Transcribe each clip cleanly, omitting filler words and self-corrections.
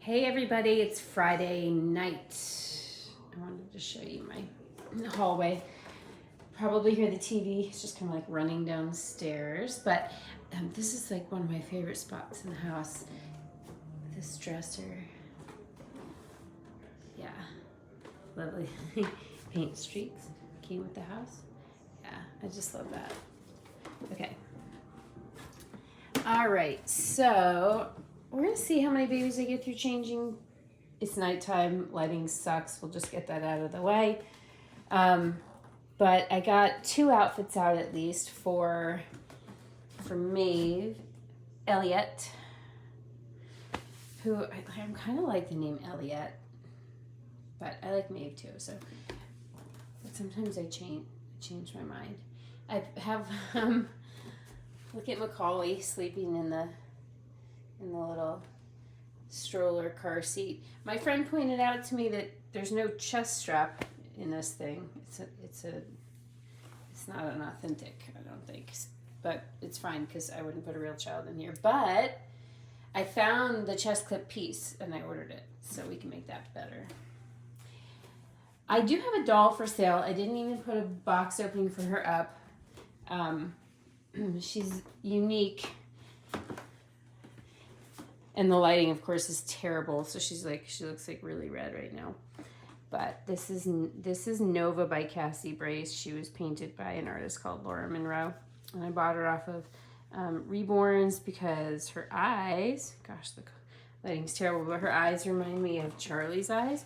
Hey everybody, it's Friday night. I wanted to show you my hallway. Probably hear the TV. It's just kind of like running downstairs, but this is like one of my favorite spots in the house. This dresser. Yeah, lovely paint streaks came with the house. Yeah, I just love that. Okay. All right, so we're gonna see how many babies I get through changing. It's nighttime, lighting sucks. We'll just get that out of the way. But I got 2 outfits out at least for Maeve, Elliot, who I'm kind of like the name Elliot, but I like Maeve too. So, but sometimes I change my mind. I have look at Macaulay sleeping in the little stroller car seat. My friend pointed out to me that there's no chest strap in this thing. It's not an authentic, I don't think, but it's fine because I wouldn't put a real child in here. But I found the chest clip piece and I ordered it, so we can make that better. I do have a doll for sale. I didn't even put a box opening for her up. She's unique. And the lighting, of course, is terrible. So she looks like really red right now. But this is Nova by Cassie Brace. She was painted by an artist called Laura Monroe. And I bought her off of Reborns because her eyes, gosh, the lighting's terrible, but her eyes remind me of Charlie's eyes.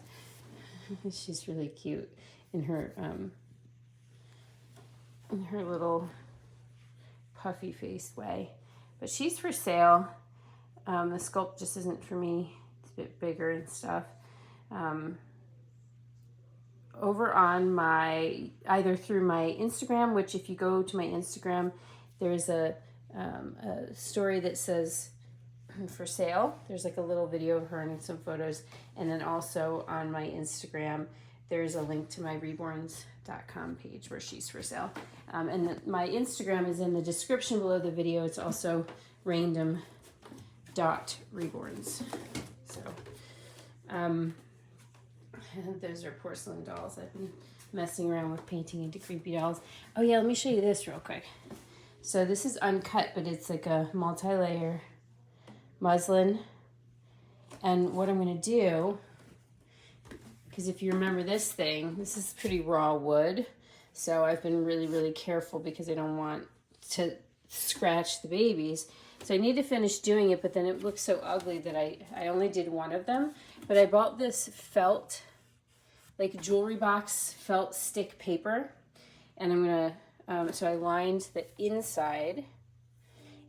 She's really cute in her little puffy faced way. But she's for sale. The sculpt just isn't for me. It's a bit bigger and stuff. Over on either through my Instagram, which if you go to my Instagram, there's a story that says for sale. There's like a little video of her and some photos. And then also on my Instagram, there's a link to my Reborns.com page where she's for sale. And my Instagram is in the description below the video. It's also Raendom .reborns. So those are porcelain dolls. I've been messing around with painting into creepy dolls. Oh yeah, let me show you this real quick. So this is uncut, but it's like a multi-layer muslin. And what I'm going to do, because if you remember this thing, this is pretty raw wood. So I've been really, really careful because I don't want to scratch the babies. So I need to finish doing it, but then it looks so ugly that I only did one of them. But I bought this felt, like jewelry box felt stick paper. And I'm going to, so I lined the inside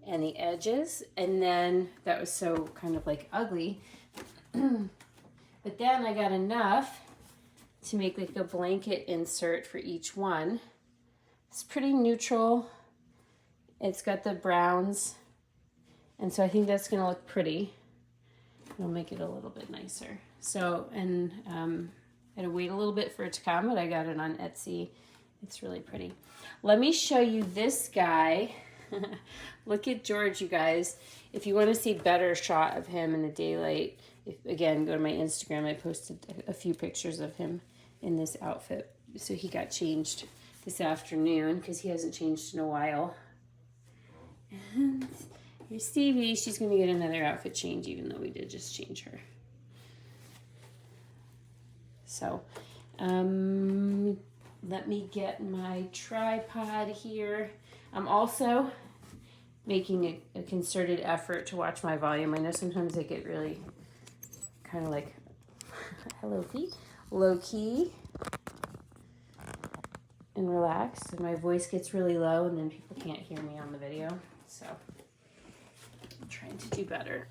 and the edges. And then that was so kind of like ugly. But then I got enough to make like a blanket insert for each one. It's pretty neutral. It's got the browns. And so I think that's going to look pretty. It'll make it a little bit nicer. So, and I had to wait a little bit for it to come, but I got it on Etsy. It's really pretty. Let me show you this guy. Look at George, you guys. If you want to see a better shot of him in the daylight, again, go to my Instagram. I posted a few pictures of him in this outfit. So he got changed this afternoon because he hasn't changed in a while. And here's Stevie. She's going to get another outfit change, even though we did just change her. So, let me get my tripod here. I'm also making a concerted effort to watch my volume. I know sometimes I get really kind of like, hello feet, low key and relaxed. And my voice gets really low and then people can't hear me on the video. So I'm trying to do better.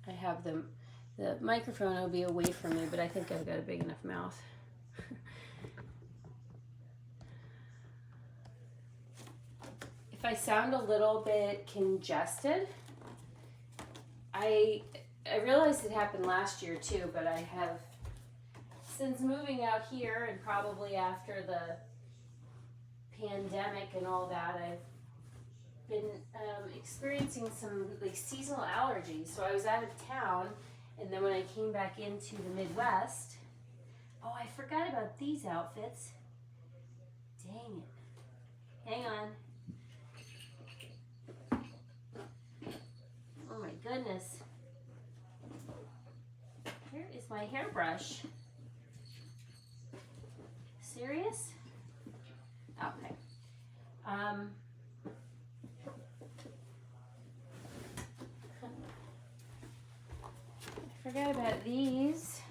I have the microphone will be away from me, but I think I've got a big enough mouth. If I sound a little bit congested, I realized it happened last year too, but I have, since moving out here and probably after the pandemic and all that, I've been experiencing some like seasonal allergies. So I was out of town, and then when I came back into the Midwest, oh, I forgot about these outfits. Dang it. Hang on. Oh my goodness. Here is my hairbrush. Serious? Okay. I forgot about these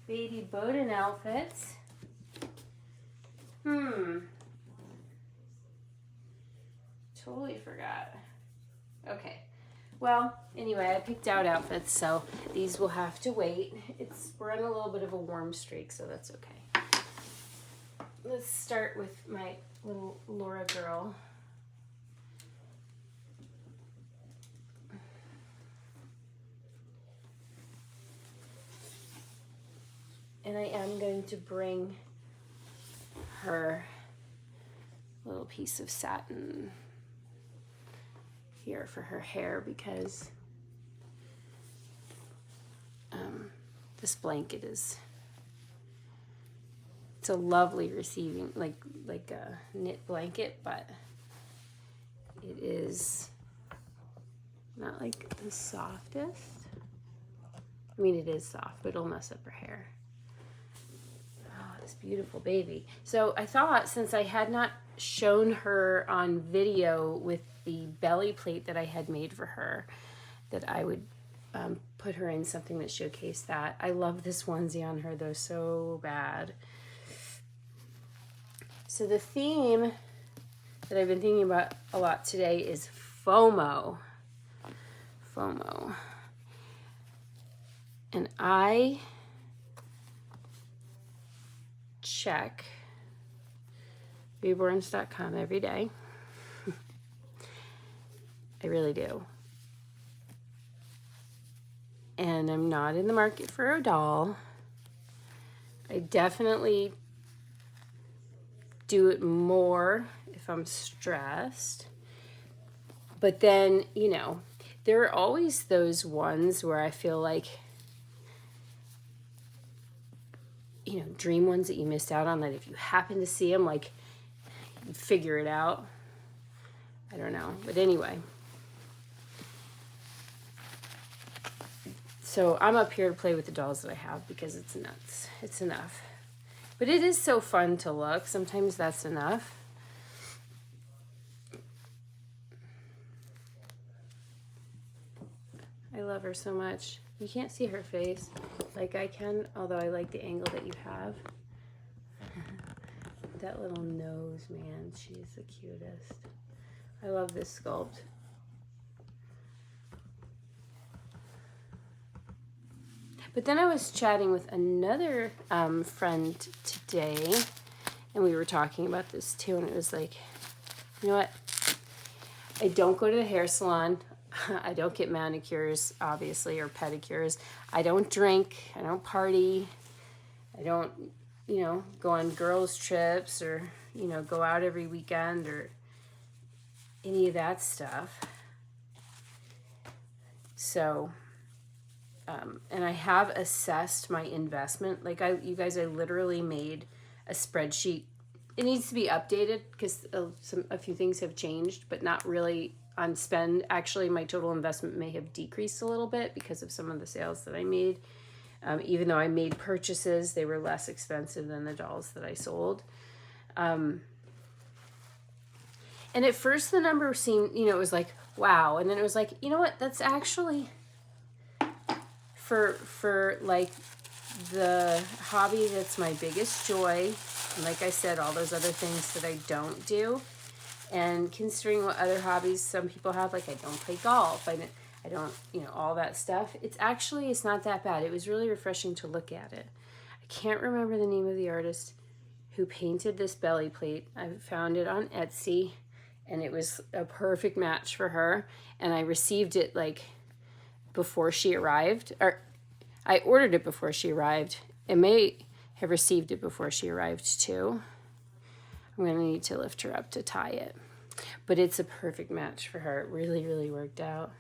baby Bowden outfits. Totally forgot. Okay. Well, anyway, I picked out outfits, so these will have to wait. We're on a little bit of a warm streak, so that's okay. Let's start with my little Laura girl. And I am going to bring her little piece of satin here for her hair because this blanket it's a lovely receiving, like a knit blanket, but it is not like the softest. I mean, it is soft, but it'll mess up her hair. Oh, this beautiful baby. So I thought, since I had not shown her on video with the belly plate that I had made for her, that I would put her in something that showcased that. I love this onesie on her though so bad. So the theme that I've been thinking about a lot today is FOMO. FOMO. And I check Reborns.com every day. I really do. And I'm not in the market for a doll. I definitely do it more if I'm stressed. But then, you know, there are always those ones where I feel like, you know, dream ones that you missed out on, that if you happen to see them, like, you figure it out. I don't know. But anyway. So I'm up here to play with the dolls that I have because it's nuts. It's enough. But it is so fun to look. Sometimes that's enough. I love her so much. You can't see her face like I can, although I like the angle that you have. That little nose, man. She's the cutest. I love this sculpt. But then I was chatting with another friend today, and we were talking about this too, and it was like, you know what? I don't go to the hair salon. I don't get manicures, obviously, or pedicures. I don't drink. I don't party. I don't, you know, go on girls' trips or, you know, go out every weekend or any of that stuff. So... and I have assessed my investment. Like you guys, I literally made a spreadsheet. It needs to be updated because a few things have changed, but not really on spend. Actually, my total investment may have decreased a little bit because of some of the sales that I made. Even though I made purchases, they were less expensive than the dolls that I sold. And at first the number seemed, you know, it was like, wow. And then it was like, you know what, that's actually... For like the hobby that's my biggest joy, and like I said, all those other things that I don't do, and considering what other hobbies some people have, like I don't play golf, I don't, you know, all that stuff, it's not that bad. It was really refreshing to look at it. I can't remember the name of the artist who painted this belly plate. I found it on Etsy, and it was a perfect match for her, and I received it like before she arrived, or I ordered it before she arrived. It may have received it before she arrived too. I'm going to need to lift her up to tie it. But it's a perfect match for her. It really, really worked out.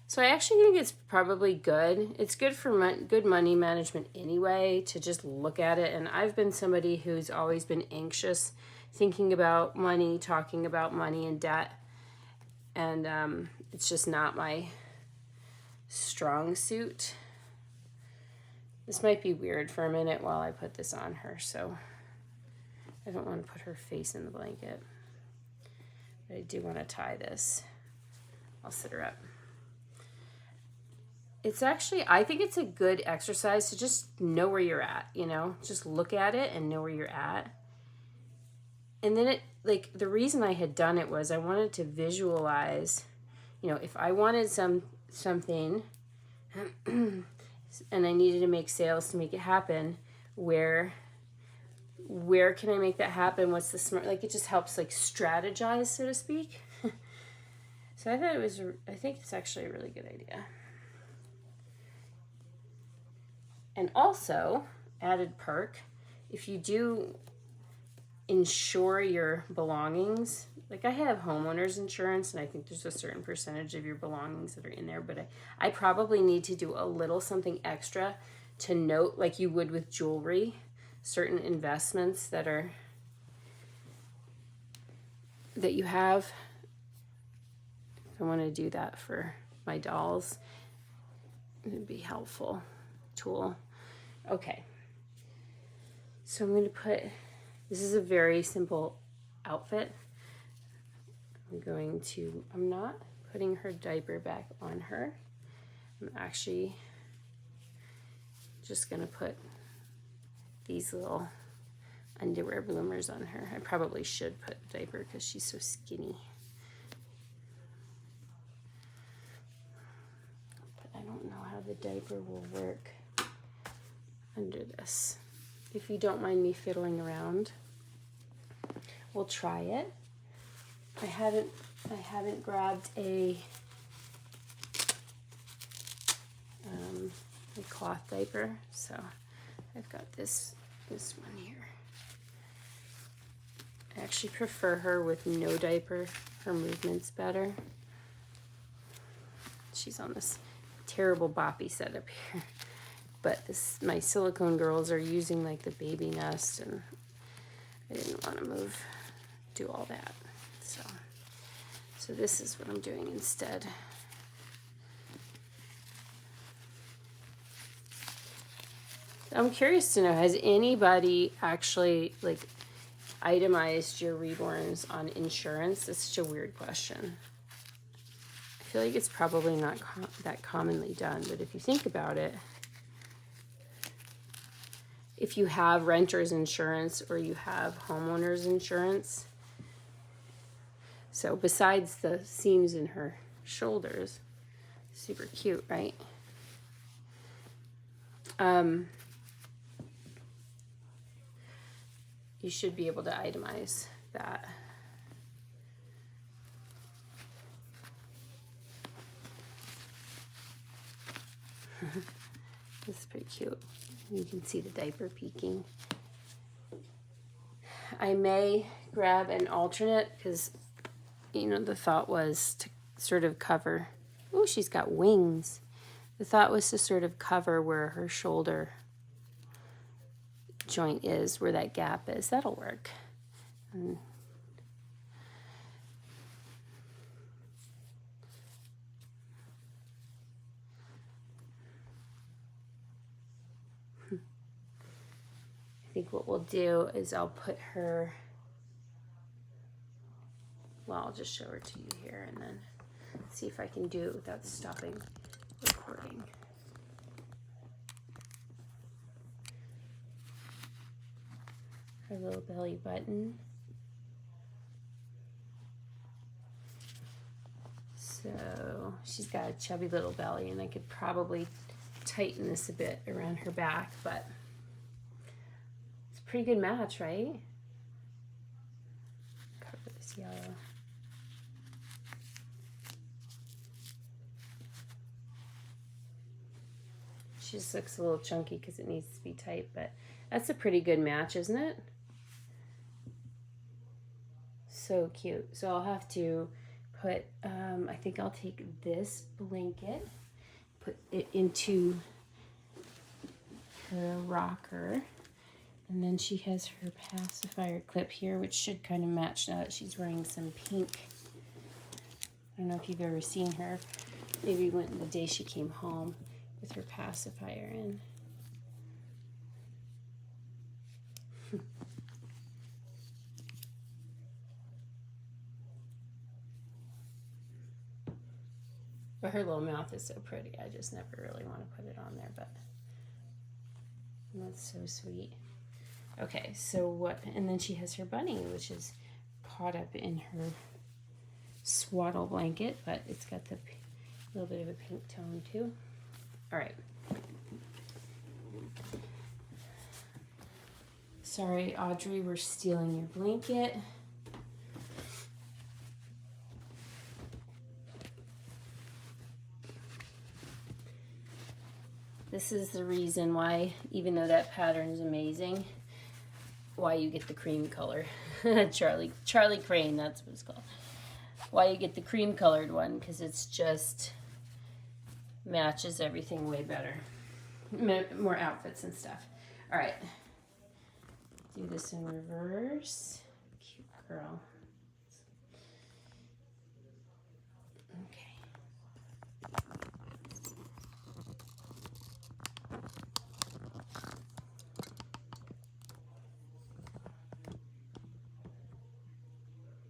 So I actually think it's probably good. It's good for good money management anyway, to just look at it. And I've been somebody who's always been anxious, thinking about money, talking about money and debt. And it's just not my strong suit. This might be weird for a minute while I put this on her, so I don't want to put her face in the blanket. But I do want to tie this. I'll sit her up. It's actually, I think it's a good exercise to just know where you're at, you know? Just look at it and know where you're at. And then it, like, the reason I had done it was I wanted to visualize, you know, if I wanted something and I needed to make sales to make it happen, where can I make that happen? What's the smart, like, it just helps, like, strategize, so to speak. So I think it's actually a really good idea. And also, added perk, if you do insure your belongings, like I have homeowners insurance, and I think there's a certain percentage of your belongings that are in there, but I probably need to do a little something extra to note, like you would with jewelry, certain investments that you have. If I want to do that for my dolls, it'd be helpful tool. Okay, so I'm going to put, this is a very simple outfit. I'm not putting her diaper back on her. I'm actually just going to put these little underwear bloomers on her. I probably should put the diaper because she's so skinny. But I don't know how the diaper will work under this. If you don't mind me fiddling around, we'll try it. I haven't grabbed a cloth diaper, so I've got this one here. I actually prefer her with no diaper. Her movement's better. She's on this terrible boppy setup here. But my silicone girls are using like the baby nest, and I didn't want to do all that. So this is what I'm doing instead. I'm curious to know, has anybody actually like itemized your Reborns on insurance? That's such a weird question. I feel like it's probably not that commonly done, but if you think about it, if you have renter's insurance or you have homeowner's insurance, so besides the seams in her shoulders, super cute, right? You should be able to itemize that. This is pretty cute. You can see the diaper peeking. I may grab an alternate because, you know, the thought was to sort of cover. Oh, she's got wings. The thought was to sort of cover where her shoulder joint is, where that gap is. That'll work. And I think what we'll do is I'll put her, well, I'll just show her to you here and then see if I can do it without stopping recording. Her little belly button. So she's got a chubby little belly, and I could probably tighten this a bit around her back, but it's a pretty good match, right? Cover this yellow. She just looks a little chunky because it needs to be tight, but that's a pretty good match, isn't it? so cute. So I'll have to put, I think I'll take this blanket, put it into her rocker. And then she has her pacifier clip here, which should kind of match now that she's wearing some pink. I don't know if you've ever seen her. Maybe went the day she came home with her pacifier in. But her little mouth is so pretty. I just never really want to put it on there, but that's so sweet. Okay, so what, and then she has her bunny, which is caught up in her swaddle blanket, but it's got the little bit of a pink tone too. All right. Sorry, Audrey, we're stealing your blanket. This is the reason why, even though that pattern is amazing, why you get the cream color. Charlie Crane, that's what it's called. Why you get the cream colored one, because it's just matches everything way better. More outfits and stuff. All right. Do this in reverse. Cute girl. Okay.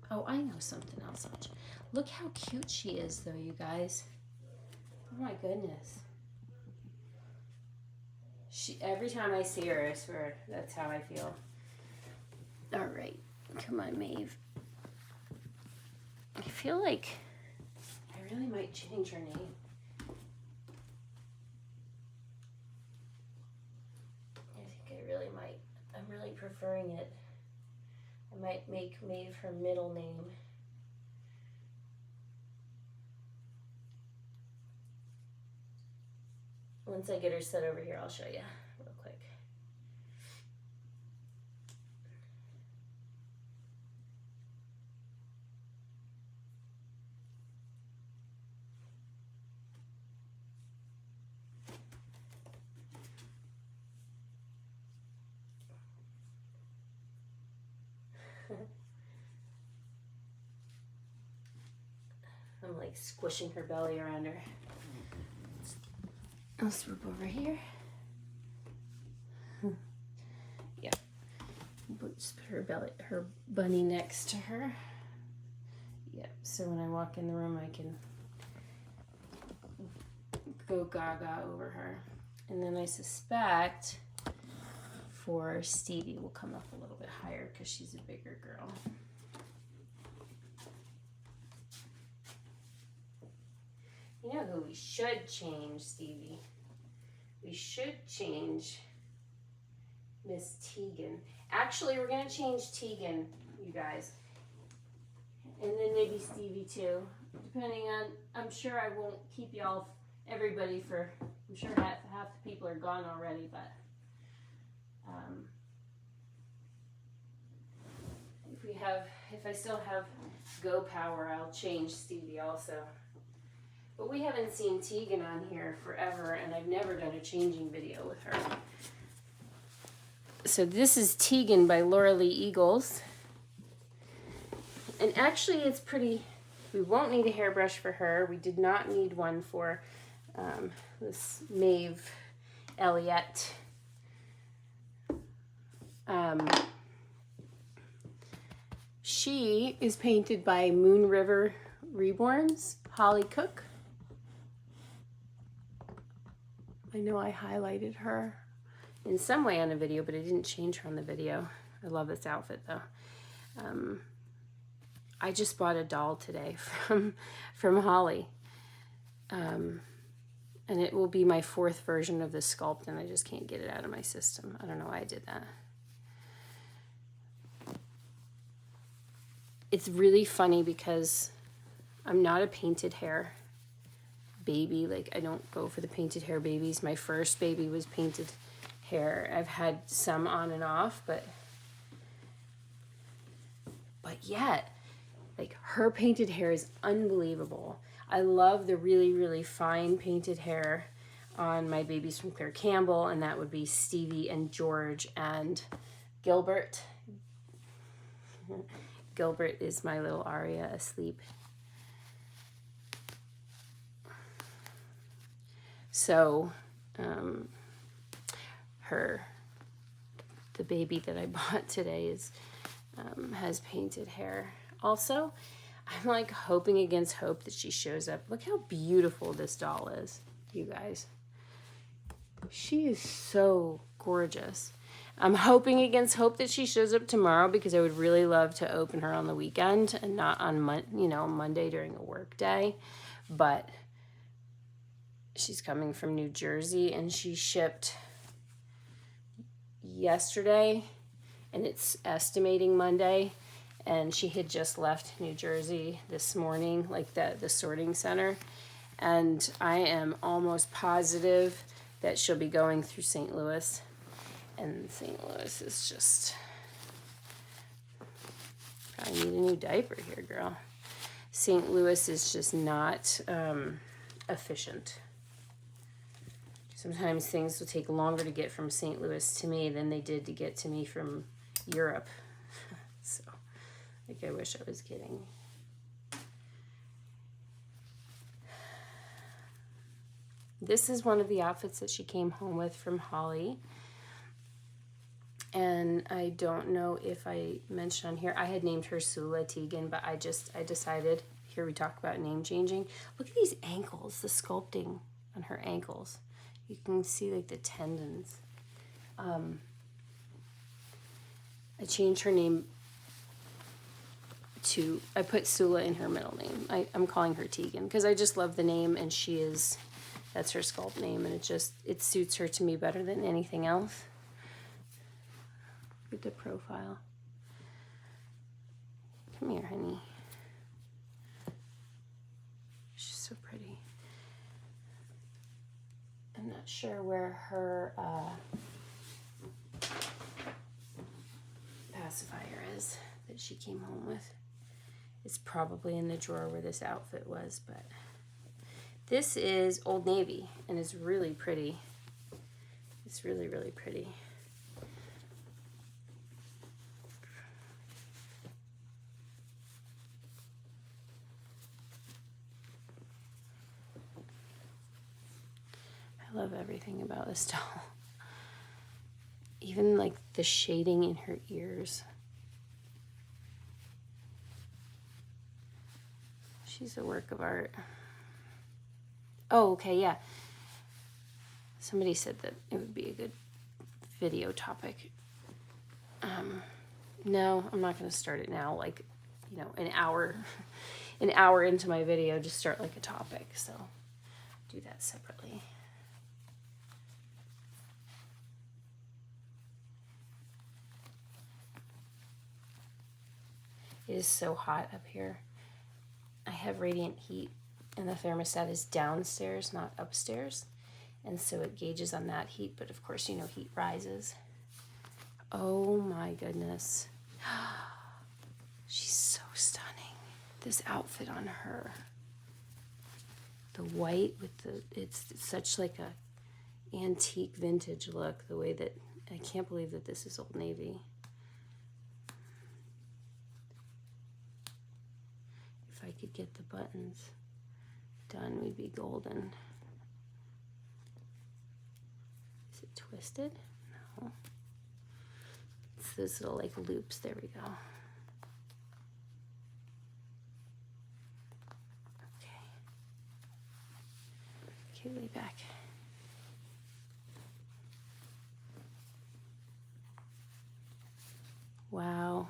Oh, I know something else. Look how cute she is, though, you guys. Oh my goodness. Every time I see her, I swear, that's how I feel. All right, come on, Maeve. I feel like I really might change her name. I think I really might. I'm really preferring it. I might make Maeve her middle name. Once I get her set over here, I'll show you real quick. I'm like squishing her belly around her. I'll swoop over here. Yeah. Just put her bunny next to her. Yep. So when I walk in the room, I can go gaga over her. And then I suspect for Stevie will come up a little bit higher because she's a bigger girl. You know who we should change, Stevie? We should change Miss Tegan. Actually, we're going to change Tegan, you guys. And then maybe Stevie too. Depending on, I'm sure I won't keep y'all, everybody for, I'm sure half the people are gone already, but if I still have go power, I'll change Stevie also. But we haven't seen Tegan on here forever, and I've never done a changing video with her. So this is Tegan by Laura Lee Eagles. And actually it's pretty, we won't need a hairbrush for her. We did not need one for this Maeve Elliott. She is painted by Moon River Reborns, Hollie Cook. I know I highlighted her in some way on a video, but I didn't change her on the video. I love this outfit though. I just bought a doll today from Hollie. And it will be my 4th version of the sculpt, and I just can't get it out of my system. I don't know why I did that. It's really funny because I'm not a painted hair baby. Like, I don't go for the painted hair babies. My first baby was painted hair. I've had some on and off, but yet Like, her painted hair is unbelievable. I love the really, really fine painted hair on my babies from Claire Campbell, and that would be Stevie and George and Gilbert. Gilbert is my little Aria asleep. So, the baby that I bought today has painted hair. Also, I'm like hoping against hope that she shows up. Look how beautiful this doll is, you guys. She is so gorgeous. I'm hoping against hope that she shows up tomorrow because I would really love to open her on the weekend and not on Monday during a work day. But she's coming from New Jersey and she shipped yesterday and it's estimating Monday, and she had just left New Jersey this morning, like the sorting center, and I am almost positive that she'll be going through St. Louis, and St. Louis is just, probably need a new diaper here, girl. St. Louis is just not efficient. Sometimes things will take longer to get from St. Louis to me than they did to get to me from Europe. So, like, I wish I was kidding. This is one of the outfits that she came home with from Hollie. And I don't know if I mentioned on here, I had named her Sula Tegan, but I decided, here we talk about name changing. Look at these ankles, the sculpting on her ankles. You can see like the tendons. I changed her name to, I put Sula in her middle name. I'm calling her Tegan because I just love the name, and that's her sculpt name, and it suits her to me better than anything else. Look at the profile. Come here, honey. She's so pretty. I'm not sure where her pacifier is that she came home with. It's probably in the drawer where this outfit was, but this is Old Navy, and it's really pretty. It's really, really pretty. I love everything about this doll. Even like the shading in her ears. She's a work of art. Oh, okay, yeah. Somebody said that it would be a good video topic. No, I'm not going to start it now. Like, an hour into my video, just start like a topic. So do that separately. It is so hot up here. I have radiant heat, and the thermostat is downstairs, not upstairs. And so it gauges on that heat, but of course, heat rises. Oh my goodness. She's so stunning. This outfit on her. The white with it's such like a antique vintage look, the way that, I can't believe that this is Old Navy. If I could get the buttons done, we'd be golden. Is it twisted? No. It's those little like loops. There we go. Okay, way back. Wow.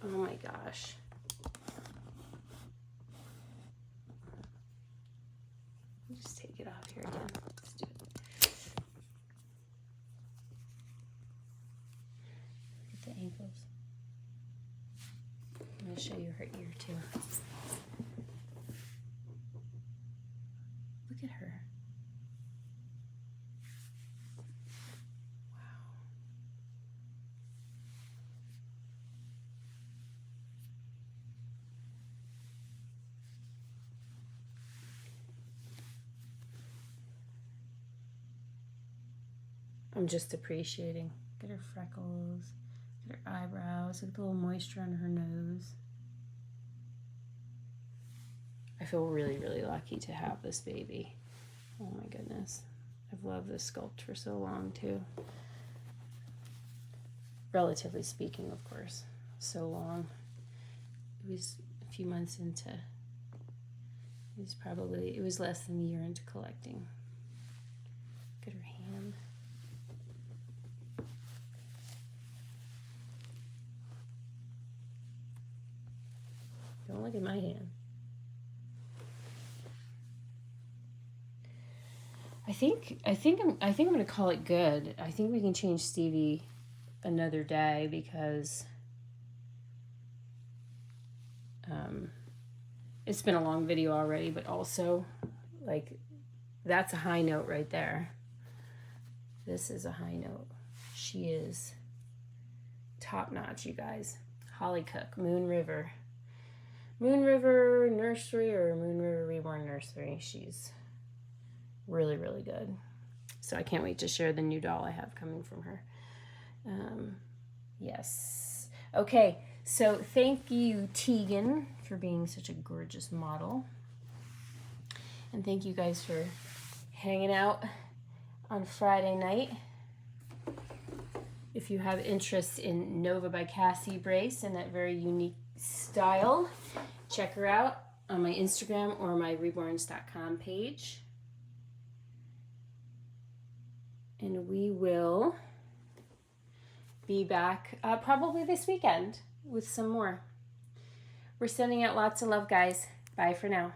Oh my gosh. Let me just take it off here again. Let's do it. Look at the ankles. I'm going to show you her ear too. Look at her. Wow. I'm just appreciating. Look at her freckles, look at her eyebrows, look at the little moisture on her nose. I feel really, really lucky to have this baby. Oh my goodness. I've loved this sculpt for so long too. Relatively speaking, of course. So long. It was a few months into, it was less than a year into collecting. Look at her hand. Don't look at my hand. I think I'm gonna call it good. I think we can change Stevie another day because it's been a long video already, but also like that's a high note right there. This is a high note. She is top notch, you guys. Hollie Cook, Moon River Nursery or Moon River Reborn Nursery. She's really, really good. So I can't wait to share the new doll I have coming from her. Yes. Okay, so thank you, Tegan, for being such a gorgeous model. And thank you guys for hanging out on Friday night. If you have interest in Nova by Cassie Brace and that very unique style, check her out on my Instagram or my reborns.com page. And we will be back probably this weekend with some more. We're sending out lots of love, guys. Bye for now.